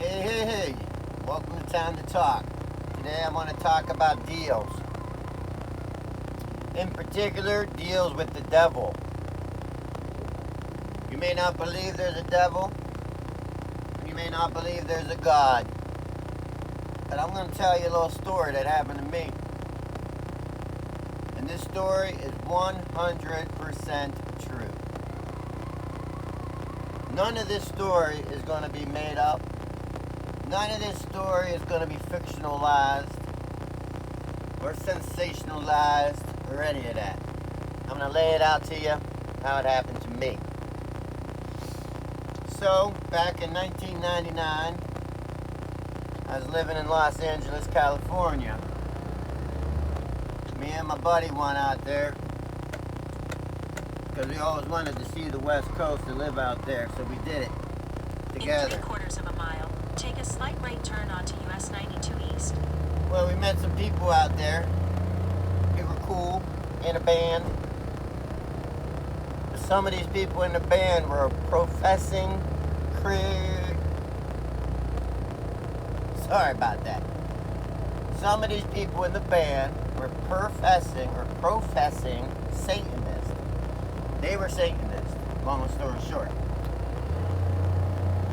Hey. Welcome to Time to Talk. Today I want to talk about deals. In particular, deals with the devil. You may not believe there's a devil. You may not believe there's a God. But I'm going to tell you a little story that happened to me. And this story is 100% true. None of this story is going to be made up. None of this story is going to be fictionalized or sensationalized or any of that. I'm going to lay it out to you how it happened to me. So, back in 1999, I was living in Los Angeles, California. Me and my buddy went out there because we always wanted to see the West Coast and live out there, so we did it together. In 3/4 of a mile, take a slight right turn onto US 92 East. Well, we met some people out there. We were cool, in a band. But some of these people in the band were professing Sorry about that. Some of these people in the band were professing Satanists. They were Satanists, long story short.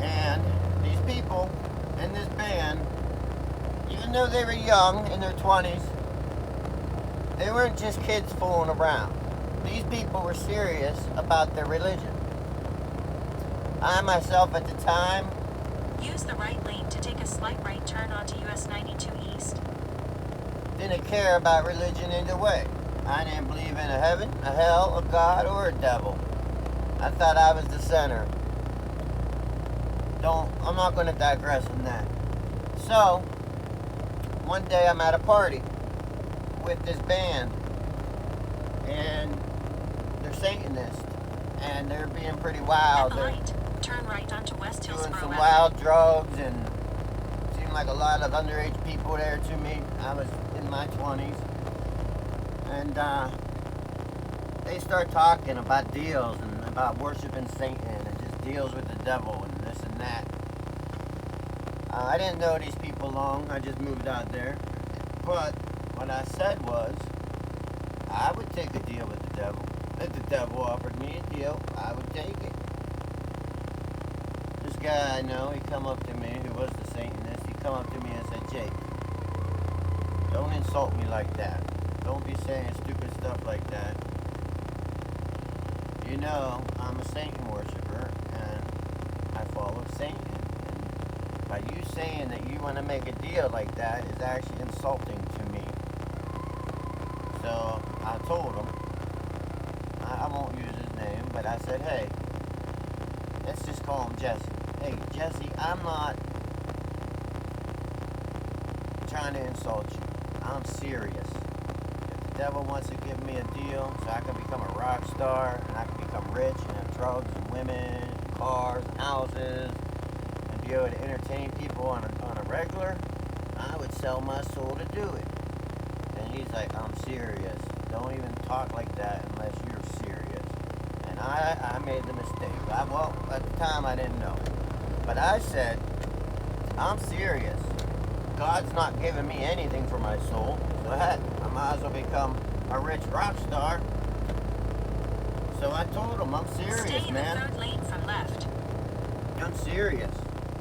And these people in this band, even though they were young, in their 20s, they weren't just kids fooling around. These people were serious about their religion. I myself at the time Use the right lane to take a slight right turn onto US 92 East. didn't care about religion either way. I didn't believe in a heaven, a hell, a God, or a devil. I thought I was the center. I'm not going to digress on that. So, one day I'm at a party with this band, and they're Satanists, and they're being pretty wild. At the light, turn right onto West Doing Hillsborough some Avenue. wild drugs, and seemed like a lot of underage people there to me. I was in my 20s, and they start talking about deals and about worshiping Satan and just deals with the devil and this and that. I didn't know these people long. I just moved out there. But what I said was, I would take a deal with the devil. If the devil offered me a deal, I would take it. This guy I know, he come up to me, who was the Satanist, he come up to me and said, Jake, don't insult me like that. Don't be saying stupid stuff like that. You know, I'm a Satan worshiper, and I follow Satan. And by you saying that you want to make a deal like that is actually insulting to me. So I told him, I won't use his name, but I said, hey, let's just call him Jesse. Hey, Jesse, I'm not trying to insult you. I'm serious. If the devil wants to give me a deal so I can become a rock star and I can become rich and have drugs and women and cars and houses and be able to entertain people on a regular, I would sell my soul to do it. And he's like, I'm serious. Don't even talk like that unless you're serious. And I made the mistake. Well, at the time I didn't know. But I said, I'm serious. God's not giving me anything for my soul. So heck, I might as well become a rich rock star. So I told him, I'm serious, Stay in man. the 3rd lane from left. I'm serious.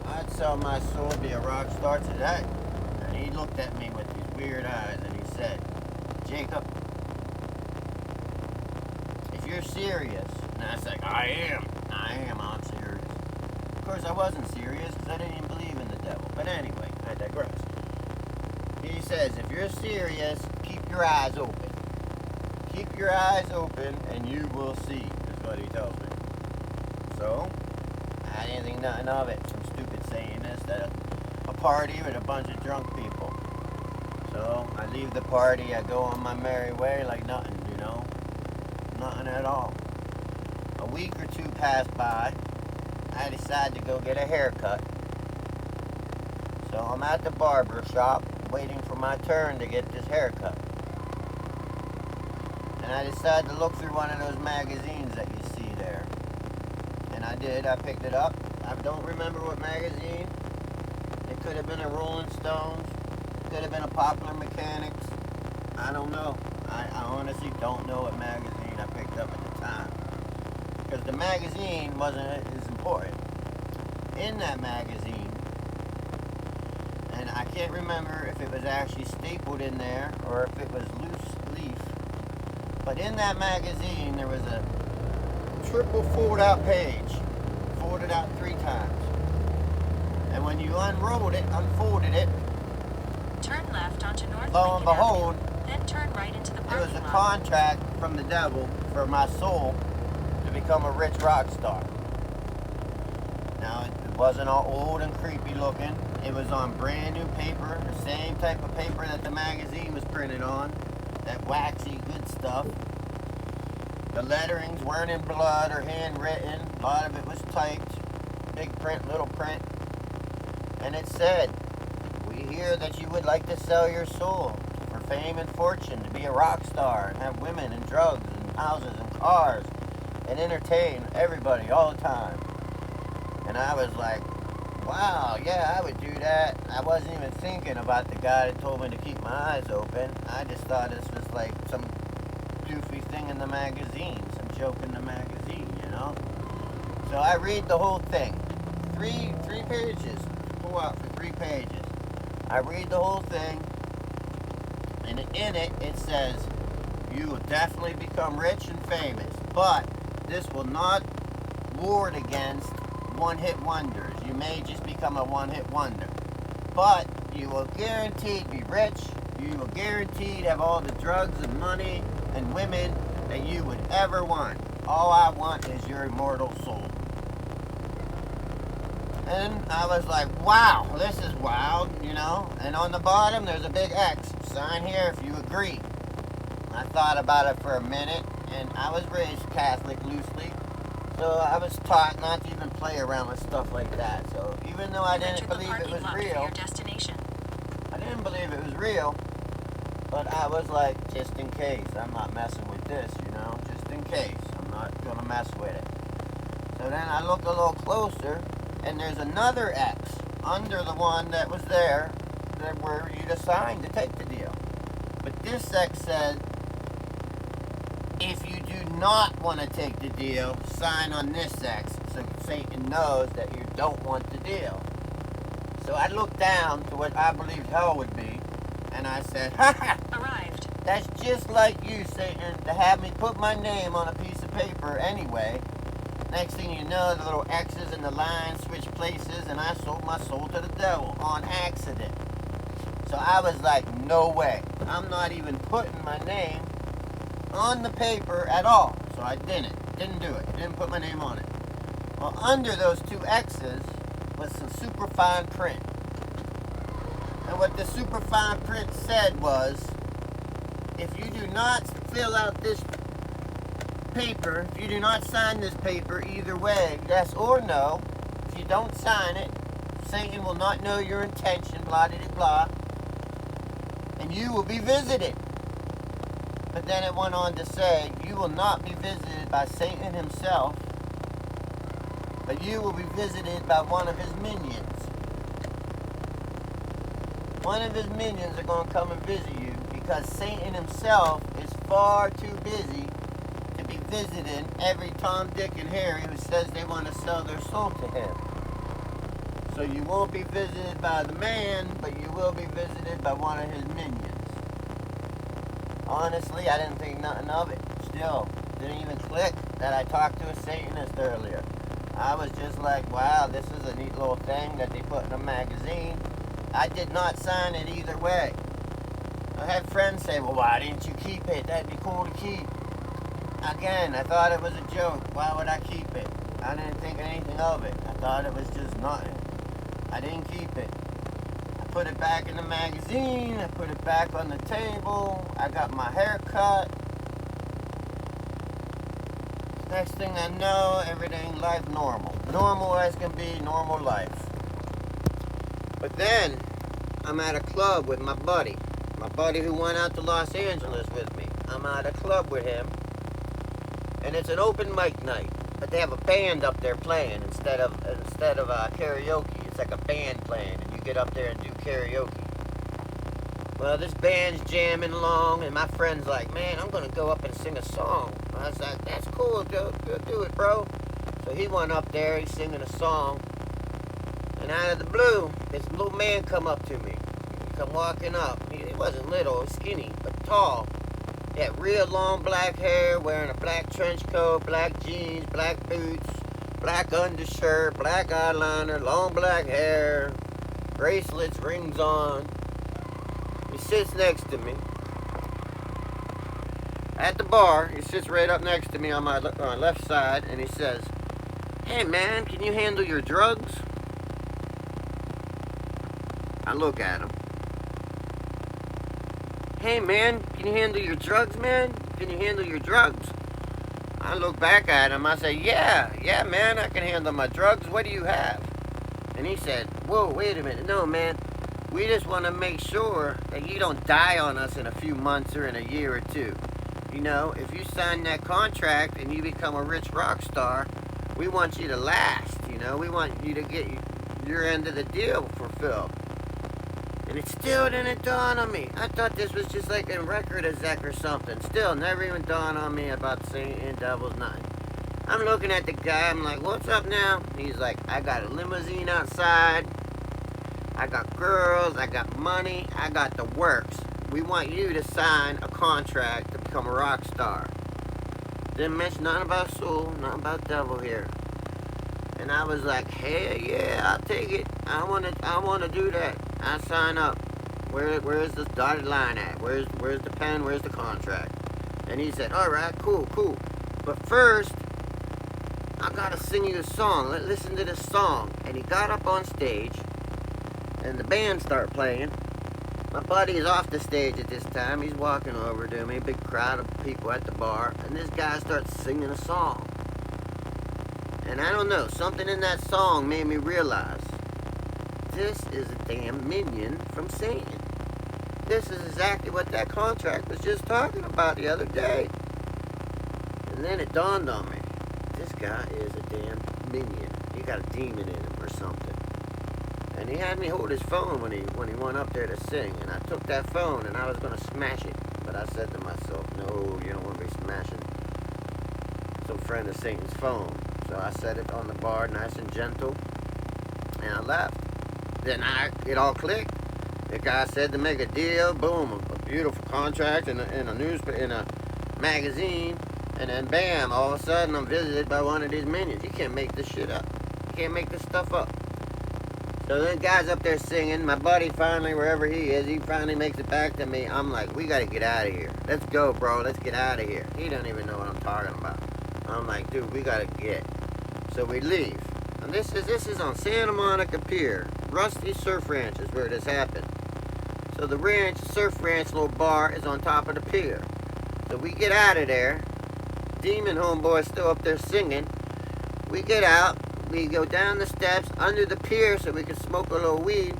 I'd sell my soul to be a rock star today. And he looked at me with these weird eyes and he said, Jacob, if you're serious, and I said, I'm serious. Of course I wasn't serious because I didn't even believe in the devil. But anyway, I digress. He says, if you're serious, keep your eyes open. Keep your eyes open and you will see, is what he tells me. So, I didn't think nothing of it. Some stupid Satanist at a party with a bunch of drunk people. So, I leave the party, I go on my merry way like nothing, you know? Nothing at all. A week or two passed by. I decide to go get a haircut. So I'm at the barber shop waiting for my turn to get this haircut. And I decided to look through one of those magazines that you see there. And I did. I picked it up. I don't remember what magazine. could have been a Rolling Stones, could have been a Popular Mechanics. I don't know. I honestly don't know what magazine I picked up at the time, because the magazine wasn't as important. In that magazine, and I can't remember if it was actually stapled in there or if it was loose leaf, but in that magazine there was a triple fold out page, folded out 3 times, and when you unfolded it, Turn left onto North lo and Lincoln behold, Avenue, then turn right into the it parking was a lot. contract from the devil for my soul to become a rich rock star. Now, it wasn't all old and creepy looking. It was on brand new paper, the same type of paper that the magazine was printed on, that waxy good stuff. The letterings weren't in blood or handwritten. A lot of it was typed, big print, little print. And it said, "We hear that you would like to sell your soul for fame and fortune, to be a rock star and have women and drugs and houses and cars and entertain everybody all the time." And I was like, wow, yeah, I would do that. I wasn't even thinking about the guy that told me to keep my eyes open. I just thought this was like some goofy thing in the magazine, some joke in the magazine, you know? So I read the whole thing. Three pages. Pull out for 3 pages. I read the whole thing, and in it, it says, "You will definitely become rich and famous, but this will not ward against one-hit wonders. You may just become a one-hit wonder, but you will guaranteed be rich. You will guaranteed have all the drugs and money and women that you would ever want. All I want is your immortal soul." And I was like, wow, this is wild, you know? And on the bottom, there's a big X. Sign here if you agree. I thought about it for a minute, and I was raised Catholic loosely, so I was taught not to even play around with stuff like that. So even though I didn't believe it was real, your destination. I didn't believe it was real, but I was like, just in case, I'm not messing with this, you know? Just in case, I'm not gonna mess with it. So then I looked a little closer, and there's another X under the one that was there that where you'd assign to take the deal. But this X said, "If you do not want to take the deal, sign on this X," so Satan knows that you don't want the deal. So I looked down to what I believed hell would be, and I said, "Ha ha! Arrived. That's just like you, Satan, to have me put my name on a piece of paper anyway." Next thing you know, the little X's and the lines switched places, and I sold my soul to the devil on accident. So I was like, no way. I'm not even putting my name on the paper at all. So I didn't do it. Didn't put my name on it. Well, under those 2 X's was some super fine print. And what the super fine print said was, if you do not fill out this paper, if you do not sign this paper either way, yes or no, if you don't sign it, Satan will not know your intention, blah blah blah, and you will be visited. But then it went on to say, you will not be visited by Satan himself, but you will be visited by one of his minions. One of his minions are going to come and visit you, because Satan himself is far too busy to be visiting every Tom, Dick, and Harry who says they want to sell their soul to him. So you won't be visited by the man, but you will be visited by one of his minions. Honestly, I didn't think nothing of it. Still, didn't even click that I talked to a Satanist earlier. I was just like, wow, this is a neat little thing that they put in a magazine. I did not sign it either way. I had friends say, well, why didn't you keep it? That'd be cool to keep. Again, I thought it was a joke. Why would I keep it? I didn't think anything of it. I thought it was just nothing. I didn't keep it. I put it back in the magazine. I put it back on the table. I got my hair cut. Next thing I know, everything, life normal. Normal as can be, normal life. But then, I'm at a club with my buddy. My buddy who went out to Los Angeles with me. I'm at a club with him. And it's an open mic night. But they have a band up there playing instead of karaoke. It's like a band playing. And you get up there and do karaoke. Well, this band's jamming along, and my friend's like, man, I'm going to go up and sing a song. I was like, that's cool, go do it, bro. So he went up there, he's singing a song, and out of the blue, this little man come up to me. He come walking up. He wasn't little, he was skinny, but tall. He had real long black hair, wearing a black trench coat, black jeans, black boots, black undershirt, black eyeliner, long black hair, bracelets, rings on. He sits next to me at the bar. He sits right up next to me on my left side, and he says, hey man, can you handle your drugs? I look at him. Hey man, can you handle your drugs, man? Can you handle your drugs? I look back at him. I say, yeah man, I can handle my drugs. What do you have? And he said, whoa, wait a minute. No man, we just want to make sure that you don't die on us in a few months or in a year or two. You know, if you sign that contract and you become a rich rock star, we want you to last, you know. We want you to get your end of the deal fulfilled. And it still didn't dawn on me. I thought this was just like a record exec or something. Still, never even dawned on me about singing in Devil's Night. I'm looking at the guy, I'm like, what's up now? He's like, I got a limousine outside. I got girls, I got money, I got the works. We want you to sign a contract to become a rock star. Didn't mention nothing about soul, nothing about devil here. And I was like, hey, yeah, I'll take it. I wanna do that. I sign up. Where's the dotted line at? Where's the pen? Where's the contract? And he said, all right, cool. But first, I gotta sing you a song. Listen to this song. And he got up on stage, and the band started playing. My buddy is off the stage at this time. He's walking over to me, a big crowd of people at the bar, and this guy starts singing a song. And I don't know, something in that song made me realize this is a damn minion from Satan. This is exactly what that contract was just talking about the other day. And then it dawned on me, this guy is a damn minion. He got a demon in him or something. And he had me hold his phone when he went up there to sing. And I took that phone and I was going to smash it. But I said to myself, no, you don't want to be smashing some friend of Satan's phone. So I set it on the bar, nice and gentle, and I left. Then it all clicked. The guy said to make a deal, boom, a beautiful contract in a magazine, and then bam, all of a sudden I'm visited by one of these minions. You can't make this shit up. You can't make this stuff up. So then guy's up there singing. My buddy finally, wherever he is, he finally makes it back to me. I'm like, we gotta get out of here. Let's go, bro. Let's get out of here. He don't even know what I'm talking about. I'm like, dude, we gotta get. So we leave. And this is on Santa Monica Pier. Rusty Surf Ranch is where this happened. So the ranch, surf ranch, little bar is on top of the pier. So we get out of there. Demon homeboy's still up there singing. We get out. We go down the steps under the pier so we can smoke a little weed.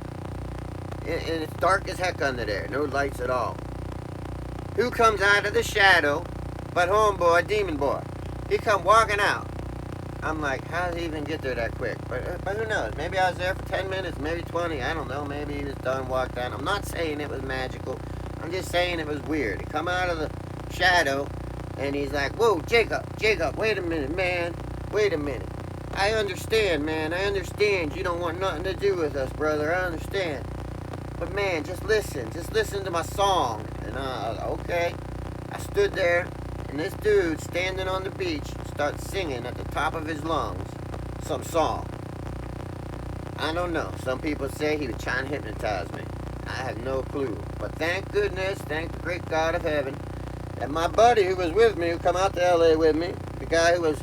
And it's dark as heck under there. No lights at all. Who comes out of the shadow but homeboy, demon boy? He come walking out. I'm like, how did he even get there that quick? But who knows? Maybe I was there for 10 minutes, maybe 20. I don't know. Maybe he was done, walked out. I'm not saying it was magical. I'm just saying it was weird. He come out of the shadow, and he's like, whoa, Jacob, wait a minute, man. Wait a minute. I understand, man. I understand you don't want nothing to do with us, brother. I understand. But, man, just listen. Just listen to my song. And okay. I stood there, and this dude standing on the beach starts singing at the top of his lungs some song. I don't know. Some people say he was trying to hypnotize me. I have no clue. But thank goodness, thank the great God of heaven, that my buddy who was with me, who come out to LA with me, the guy who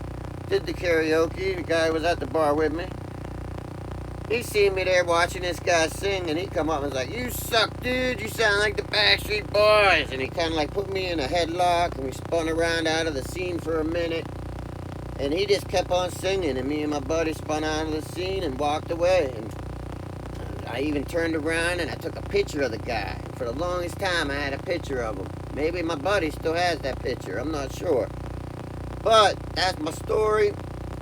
did the karaoke, the guy who was at the bar with me, he seen me there watching this guy sing, and he come up and was like, you suck, dude, you sound like the Backstreet Boys. And he kind of like put me in a headlock, and we spun around out of the scene for a minute. And he just kept on singing, and me and my buddy spun out of the scene and walked away. And I even turned around and I took a picture of the guy. And for the longest time, I had a picture of him. Maybe my buddy still has that picture. I'm not sure. But that's my story.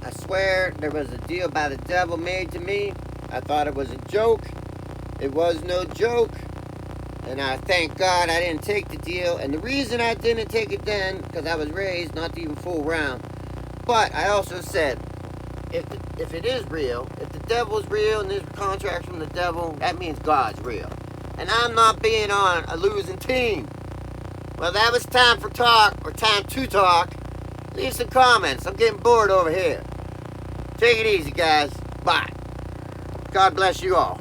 I swear there was a deal by the devil made to me. I thought it was a joke. It was no joke. And I thank God I didn't take the deal. And the reason I didn't take it then, because I was raised not to even fool around. But I also said, if it is real, if the devil's real and there's contracts from the devil, that means God's real. And I'm not being on a losing team. Well, that was time for talk, or time to talk. Leave some comments. I'm getting bored over here. Take it easy, guys. Bye. God bless you all.